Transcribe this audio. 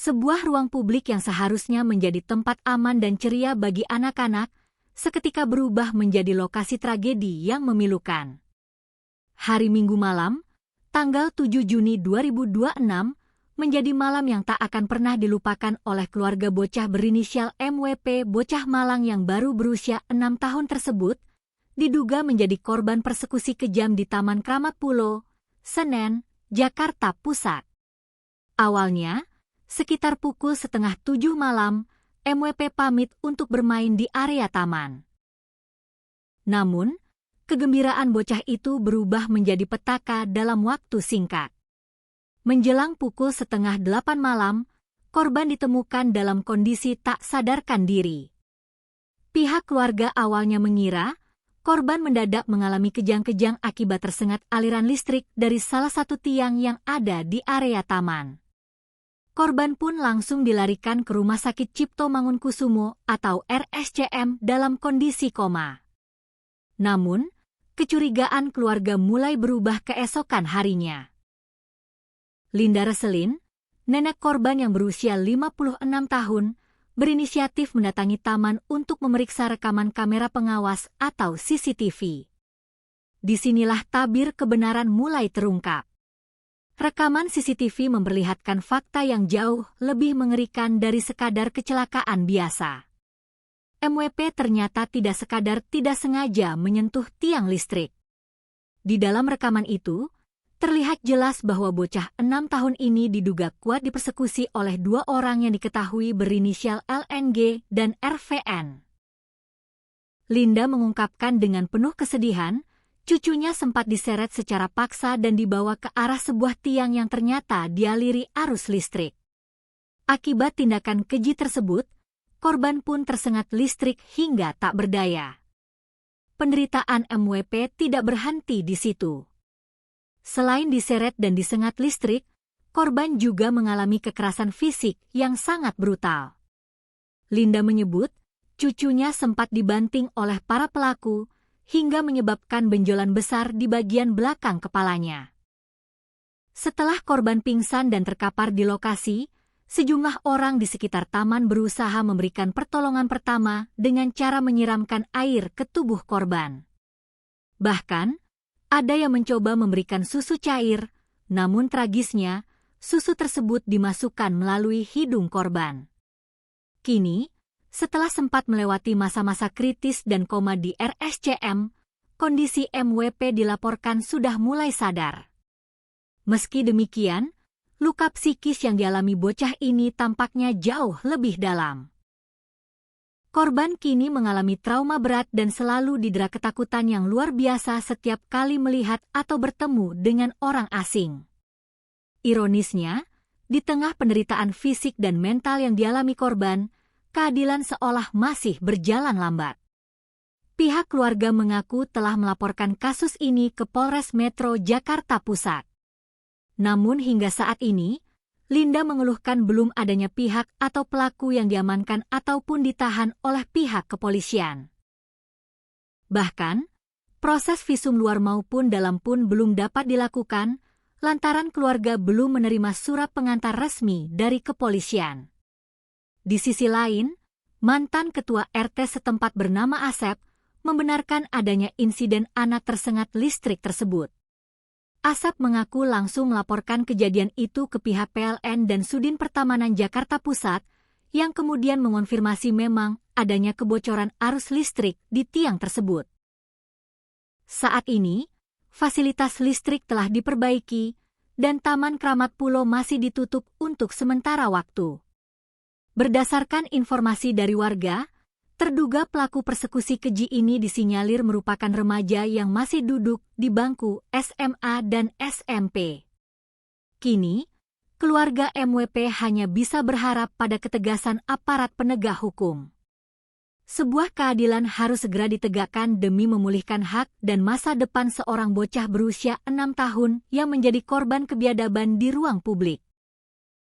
Sebuah ruang publik yang seharusnya menjadi tempat aman dan ceria bagi anak-anak, seketika berubah menjadi lokasi tragedi yang memilukan. Hari Minggu malam, tanggal 7 Juni 2026, menjadi malam yang tak akan pernah dilupakan oleh keluarga bocah berinisial MWP, bocah Malang yang baru berusia 6 tahun tersebut, diduga menjadi korban persekusi kejam di Taman Kramat Pulo, Senen, Jakarta Pusat. Awalnya, sekitar pukul 6:30 malam, MWP pamit untuk bermain di area taman. Namun, kegembiraan bocah itu berubah menjadi petaka dalam waktu singkat. Menjelang pukul 7:30 malam, korban ditemukan dalam kondisi tak sadarkan diri. Pihak keluarga awalnya mengira korban mendadak mengalami kejang-kejang akibat tersengat aliran listrik dari salah satu tiang yang ada di area taman. Korban pun langsung dilarikan ke Rumah Sakit Cipto Mangunkusumo atau RSCM dalam kondisi koma. Namun, kecurigaan keluarga mulai berubah keesokan harinya. Linda Reselin, nenek korban yang berusia 56 tahun, berinisiatif mendatangi taman untuk memeriksa rekaman kamera pengawas atau CCTV. Disinilah tabir kebenaran mulai terungkap. Rekaman CCTV memperlihatkan fakta yang jauh lebih mengerikan dari sekadar kecelakaan biasa. MWP ternyata tidak sekadar tidak sengaja menyentuh tiang listrik. Di dalam rekaman itu, terlihat jelas bahwa bocah 6 tahun ini diduga kuat dipersekusi oleh 2 orang yang diketahui berinisial LNG dan RVN. Linda mengungkapkan dengan penuh kesedihan, cucunya sempat diseret secara paksa dan dibawa ke arah sebuah tiang yang ternyata dialiri arus listrik. Akibat tindakan keji tersebut, korban pun tersengat listrik hingga tak berdaya. Penderitaan MWP tidak berhenti di situ. Selain diseret dan disengat listrik, korban juga mengalami kekerasan fisik yang sangat brutal. Linda menyebut, cucunya sempat dibanting oleh para pelaku, hingga menyebabkan benjolan besar di bagian belakang kepalanya. Setelah korban pingsan dan terkapar di lokasi, sejumlah orang di sekitar taman berusaha memberikan pertolongan pertama dengan cara menyiramkan air ke tubuh korban. Bahkan, ada yang mencoba memberikan susu cair, namun tragisnya, susu tersebut dimasukkan melalui hidung korban. Kini, setelah sempat melewati masa-masa kritis dan koma di RSCM, kondisi MWP dilaporkan sudah mulai sadar. Meski demikian, luka psikis yang dialami bocah ini tampaknya jauh lebih dalam. Korban kini mengalami trauma berat dan selalu didera ketakutan yang luar biasa setiap kali melihat atau bertemu dengan orang asing. Ironisnya, di tengah penderitaan fisik dan mental yang dialami korban, keadilan seolah masih berjalan lambat. Pihak keluarga mengaku telah melaporkan kasus ini ke Polres Metro Jakarta Pusat. Namun hingga saat ini, Linda mengeluhkan belum adanya pihak atau pelaku yang diamankan ataupun ditahan oleh pihak kepolisian. Bahkan, proses visum luar maupun dalam pun belum dapat dilakukan, lantaran keluarga belum menerima surat pengantar resmi dari kepolisian. Di sisi lain, mantan ketua RT setempat bernama Asep membenarkan adanya insiden anak tersengat listrik tersebut. Asep mengaku langsung melaporkan kejadian itu ke pihak PLN dan Sudin Pertamanan Jakarta Pusat, yang kemudian mengonfirmasi memang adanya kebocoran arus listrik di tiang tersebut. Saat ini, fasilitas listrik telah diperbaiki dan Taman Kramat Pulo masih ditutup untuk sementara waktu. Berdasarkan informasi dari warga, terduga pelaku persekusi keji ini disinyalir merupakan remaja yang masih duduk di bangku SMA dan SMP. Kini, keluarga MWP hanya bisa berharap pada ketegasan aparat penegak hukum. Sebuah keadilan harus segera ditegakkan demi memulihkan hak dan masa depan seorang bocah berusia 6 tahun yang menjadi korban kebiadaban di ruang publik.